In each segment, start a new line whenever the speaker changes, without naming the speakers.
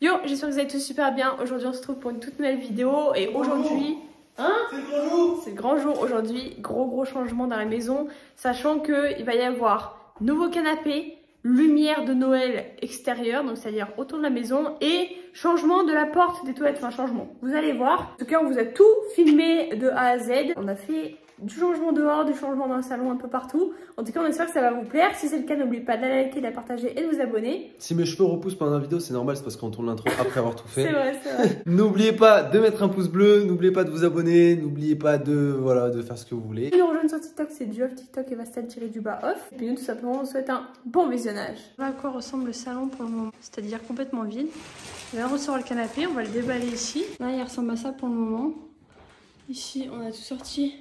Yo, j'espère que vous allez tous super bien. Aujourd'hui on se retrouve pour une toute nouvelle vidéo et aujourd'hui... Hein?
C'est le grand jour!
C'est le grand jour aujourd'hui, gros changement dans la maison, sachant qu'il va y avoir nouveau canapé, lumière de Noël extérieure, donc c'est-à-dire autour de la maison, et changement de la porte des toilettes, enfin changement. Vous allez voir. En tout cas, on vous a tout filmé de A à Z. On a fait du changement dehors, du changement dans le salon, un peu partout. En tout cas, on espère que ça va vous plaire. Si c'est le cas, n'oubliez pas de la liker, de la partager et de vous abonner.
Si mes cheveux repoussent pendant la vidéo, c'est normal, c'est parce qu'on tourne l'intro après avoir tout fait.
C'est vrai, c'est vrai.
N'oubliez pas de mettre un pouce bleu, n'oubliez pas de vous abonner, n'oubliez pas de faire ce que vous voulez.
Si nous rejoignent sur TikTok, c'est Duoff TikTok et Vastal-du-bas-off. Et puis nous, tout simplement, on souhaite un bon visionnage. Voilà à quoi ressemble le salon pour le moment, c'est-à-dire complètement vide. Là, on ressort le canapé, on va le déballer ici. Là, il ressemble à ça pour le moment. Ici, on a tout sorti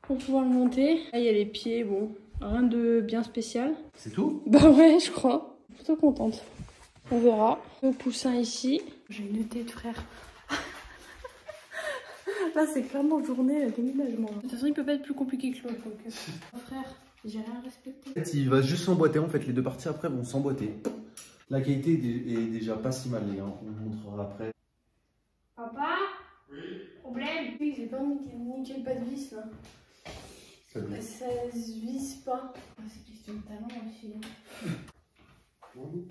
pour pouvoir le monter. Là, il y a les pieds, bon, rien de bien spécial.
C'est tout?
Bah ouais, je crois. Plutôt contente. On verra. Le poussin ici. J'ai une tête, frère. Là, c'est clairement journée déménagement. De toute façon, il peut pas être plus compliqué que l'autre. Donc... Frère, j'ai rien respecté.
En fait, il va juste s'emboîter. En fait, les deux parties après vont s'emboîter. La qualité est déjà pas si mal, les gars. On vous montrera après.
Papa? Oui. Problème? Oui, j'ai pas nickel pas de vis là. Ça se visse pas. Ah, c'est question de talent aussi.
Oui.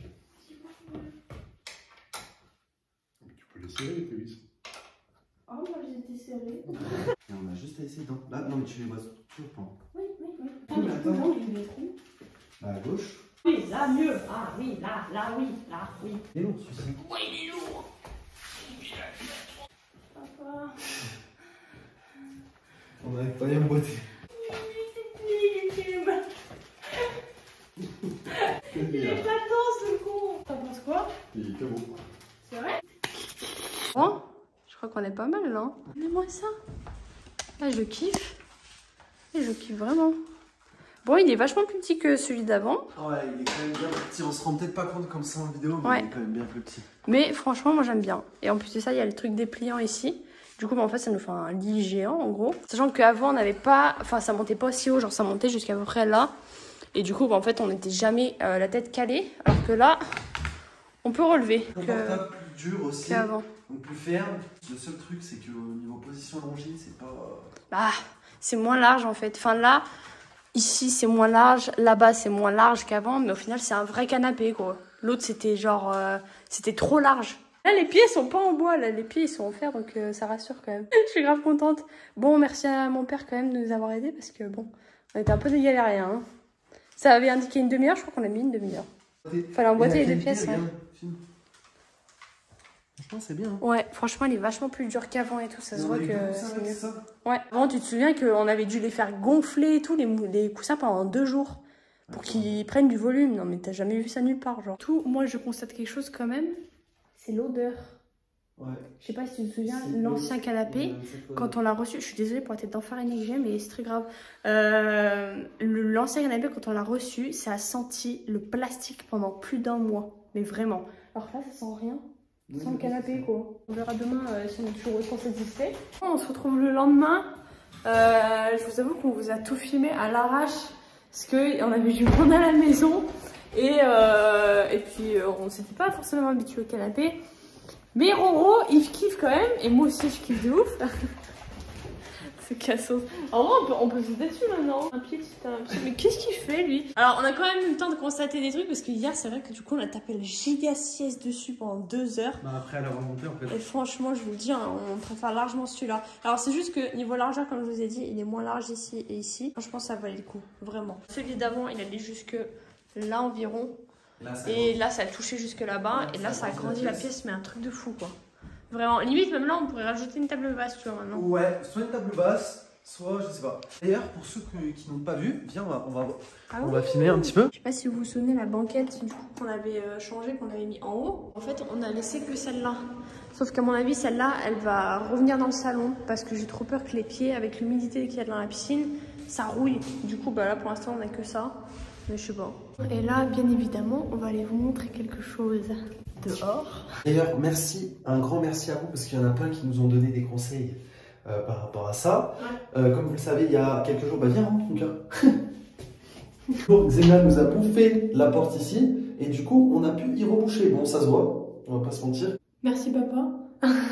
Tu peux les serrer, tes vis.
Oh, moi j'étais serrée.
Et on a juste à essayer. Là, non, mais tu les vois toujours pas.
Oui.
Ah, mais attends.
Non, je les trouve.
Bah, à gauche.
Oui, là mieux. Ah oui, là oui.
Il est lourd, celui-ci.
Oui, il est lourd. Papa.
On n'avait pas emboîté.
Il est éclatant ce con. T'en penses quoi?
Il est beau.
C'est vrai? Bon, je crois qu'on est pas mal là. Hein. Mets-moi ça. Là, je kiffe. Et je kiffe vraiment. Bon, il est vachement plus petit que celui d'avant.
Ouais, il est quand même bien petit. On se rend peut-être pas compte comme ça en vidéo, mais il est quand même bien plus petit.
Mais franchement, moi j'aime bien. Et en plus de ça, il y a le truc dépliant ici. Du coup, en fait, ça nous fait un lit géant en gros. Sachant qu'avant, on n'avait pas. Enfin, ça montait pas aussi haut, genre ça montait jusqu'à peu près là. Et du coup, en fait, on n'était jamais la tête calée. Alors que là, on peut relever.
Confortable, plus dur aussi.
Qu'avant.
Donc plus ferme. Le seul truc, c'est qu'au niveau position longée, c'est pas.
Bah, c'est moins large en fait. Enfin, là. Ici, c'est moins large. Là-bas, c'est moins large qu'avant. Mais au final, c'est un vrai canapé, quoi. L'autre, c'était genre... c'était trop large. Là, les pieds sont pas en bois. Là, les pieds, ils sont en fer. Donc, ça rassure quand même. Je suis grave contente. Bon, merci à mon père quand même de nous avoir aidés. Parce que, bon, on était un peu des galériens. Hein. Ça avait indiqué une demi-heure. Je crois qu'on a mis une demi-heure. Fallait emboîter les deux pièces. Ouais.
Franchement, c'est bien. Hein.
Ouais, franchement, il est vachement plus dur qu'avant et tout. Ça se voit que c'est mieux.
Ça.
Ouais. Avant, tu te souviens qu'on avait dû les faire gonfler et tout, les coussins pendant 2 jours. Pour qu'ils prennent du volume. Non, mais t'as jamais vu ça nulle part, genre. Tout, moi, je constate quelque chose quand même. C'est l'odeur.
Ouais.
Je sais pas si tu te souviens, l'ancien canapé, quand on l'a reçu, je suis désolée pour la tête d'enfariné que j'ai, mais c'est très grave. L'ancien canapé, quand on l'a reçu, ça a senti le plastique pendant plus d'1 mois. Mais vraiment. Alors là, ça sent rien. Sans le canapé, quoi. On verra demain si on est toujours autant satisfait. On se retrouve le lendemain. Je vous avoue qu'on vous a tout filmé à l'arrache. Parce qu'on avait du monde à la maison. Et puis, on ne s'était pas forcément habitué au canapé. Mais Roro, il kiffe quand même. Et moi aussi, je kiffe de ouf. C'est cassos. En vrai, on peut se dessus maintenant. Un pied, c'est un pied. Mais qu'est-ce qu'il fait, lui? Alors, on a quand même eu le temps de constater des trucs. Parce que hier, c'est vrai que du coup, on a tapé le giga sieste dessus pendant 2 heures.
Bah après, elle a remonté en fait.
Et franchement, je vous le dis, hein, on préfère largement celui-là. Alors, c'est juste que niveau largeur, comme je vous ai dit, il est moins large ici et ici. Franchement, ça valait le coup. Vraiment. Celui d'avant, il allait jusque là environ. Là, ça a touché jusque là-bas. Et là, ça a grandi la pièce, mais un truc de fou, quoi. Vraiment, limite, même là, on pourrait rajouter une table basse, tu vois, maintenant.
Ouais, soit une table basse, soit je sais pas. D'ailleurs, pour ceux qui n'ont pas vu, viens, on va filmer un petit peu.
Je sais pas si vous vous souvenez la banquette du coup qu'on avait changé, qu'on avait mis en haut. En fait, on a laissé que celle-là. Sauf qu'à mon avis, celle-là, elle va revenir dans le salon parce que j'ai trop peur que les pieds, avec l'humidité qu'il y a dans la piscine, ça rouille. Du coup, bah là, pour l'instant, on a que ça. Mais je sais pas. Et là, bien évidemment, on va aller vous montrer quelque chose dehors.
D'ailleurs, un grand merci à vous parce qu'il y en a plein qui nous ont donné des conseils par rapport à ça. Ouais. Comme vous le savez, il y a quelques jours, bah viens, hein, ton cœur. Xenia nous a bouffé la porte ici et du coup, on a pu y reboucher. Bon, ça se voit. on va pas se mentir.
Merci papa.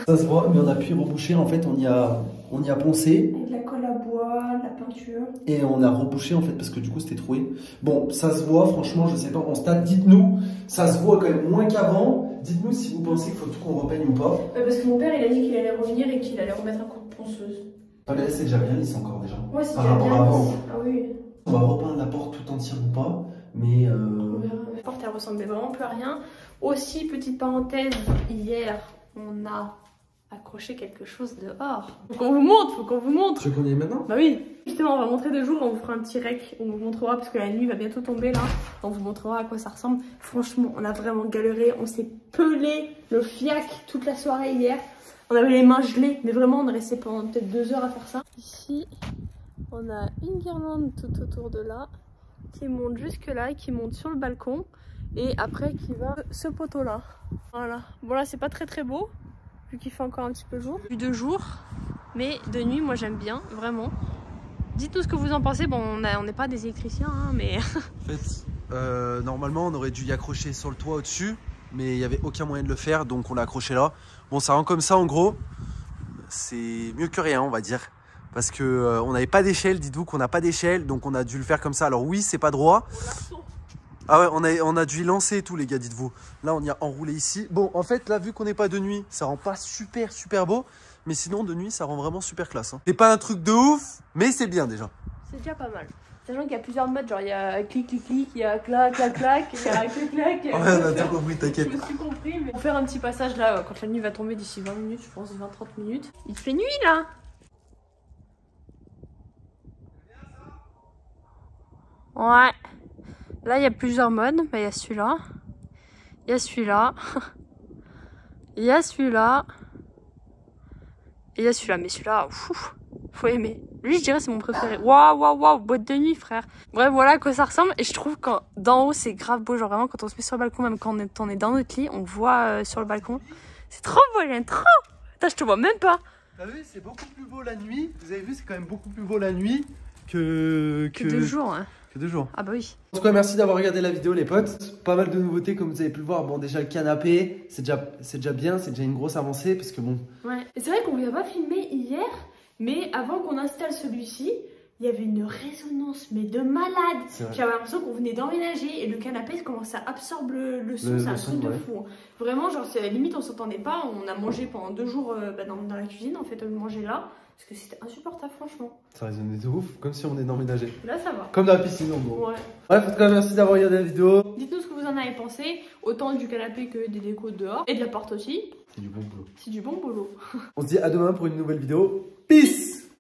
Ça se voit, mais on a pu reboucher, en fait, on y a poncé.
Avec de la colle à bois, de la peinture.
Et on a rebouché, en fait, parce que du coup, c'était troué. Bon, ça se voit, franchement, je sais pas, en stade, dites-nous, ça se voit quand même moins qu'avant. Dites-nous si vous pensez qu'il faut tout qu'on repeigne ou pas.
Parce que mon père, il a dit qu'il allait revenir et qu'il allait remettre un coup de ponceuse.
Ah, mais là, c'est déjà bien lisse encore, déjà.
Ouais, c'est
par
déjà
rapport
bien
à avant.
lisse. Ah oui.
On va repeindre la porte tout entière ou pas, mais...
On verra. La porte, elle ressemblait vraiment plus à rien. Aussi, petite parenthèse, hier, on a accroché quelque chose dehors. Faut qu'on vous montre, faut qu'on vous montre.
Tu veux qu'on y aille maintenant?
Bah oui. Justement, on va montrer 2 jours, on vous fera un petit rec, on vous montrera, parce que la nuit va bientôt tomber là. On vous montrera à quoi ça ressemble. Franchement, on a vraiment galéré, on s'est pelé le fiac toute la soirée hier. On avait les mains gelées, mais vraiment, on est resté pendant peut-être 2 heures à faire ça. Ici, on a une guirlande tout autour de là, qui monte jusque là, qui monte sur le balcon, et après qui va ce poteau là. Voilà. Bon là, c'est pas très beau, vu qu'il fait encore un petit peu jour. De jour, mais de nuit, moi j'aime bien, vraiment. Dites-nous ce que vous en pensez. Bon, on n'est pas des électriciens, hein, mais...
En fait, normalement, on aurait dû y accrocher sur le toit au-dessus, mais il n'y avait aucun moyen de le faire, donc on l'a accroché là. Bon, ça rend comme ça, en gros. C'est mieux que rien, on va dire. Parce que on n'avait pas d'échelle, dites-vous qu'on n'a pas d'échelle, donc on a dû le faire comme ça. Alors oui, c'est pas droit. Ah ouais, on a dû y lancer et tout, les gars, dites-vous. Là, on y a enroulé ici. Bon, en fait, là, vu qu'on n'est pas de nuit, ça rend pas super beau. Mais sinon, de nuit, ça rend vraiment super classe. Hein. C'est pas un truc de ouf, mais c'est bien déjà.
C'est déjà pas mal. Sachant qu'il y a plusieurs modes, genre il y a clic, il y a clac, il y a clic, clac.
Ouais, on a tout compris, t'inquiète.
Je me suis compris, mais on va faire un petit passage là, quand la nuit va tomber d'ici 20 minutes, je pense 20-30 minutes. Il fait nuit là. Ouais. Là, il y a plusieurs modes. Bah, il y a celui-là. Il y a celui-là. Il y a celui-là. Et il y a celui-là. Mais celui-là, faut aimer. Lui, je dirais, c'est mon préféré. Waouh, boîte de nuit, frère. Bref, voilà à quoi ça ressemble. Et je trouve que d'en haut, c'est grave beau. Genre, vraiment, quand on se met sur le balcon, même quand on est dans notre lit, on voit sur le balcon. C'est trop beau, j'aime trop. Putain, je te vois même pas.
T'as vu, c'est beaucoup plus beau la nuit. Vous avez vu, c'est quand même beaucoup plus beau la nuit que
de jour, hein.
Que 2 jours.
Ah bah oui.
En tout cas, merci d'avoir regardé la vidéo, les potes. Pas mal de nouveautés, comme vous avez pu le voir. Bon, déjà le canapé, c'est déjà bien, c'est déjà une grosse avancée parce que bon.
Ouais. Et c'est vrai qu'on ne l'a pas filmé hier, mais avant qu'on installe celui-ci, il y avait une résonance mais de malade. J'avais l'impression qu'on venait d'emménager et le canapé commence à absorber le son, c'est un truc de fou. Vraiment, genre limite on s'entendait pas. On a mangé pendant 2 jours dans la cuisine, en fait, on mangeait là. Parce que c'était insupportable, franchement. Ça
résonnait de ouf, comme si on venait d'emménager.
Là, ça va.
Comme dans la piscine, en gros.
Ouais.
Bref, en tout cas, merci d'avoir regardé la vidéo.
Dites-nous ce que vous en avez pensé, autant du canapé que des décos dehors. Et de la porte aussi.
C'est du bon boulot.
C'est du bon boulot.
On se dit à demain pour une nouvelle vidéo. Peace!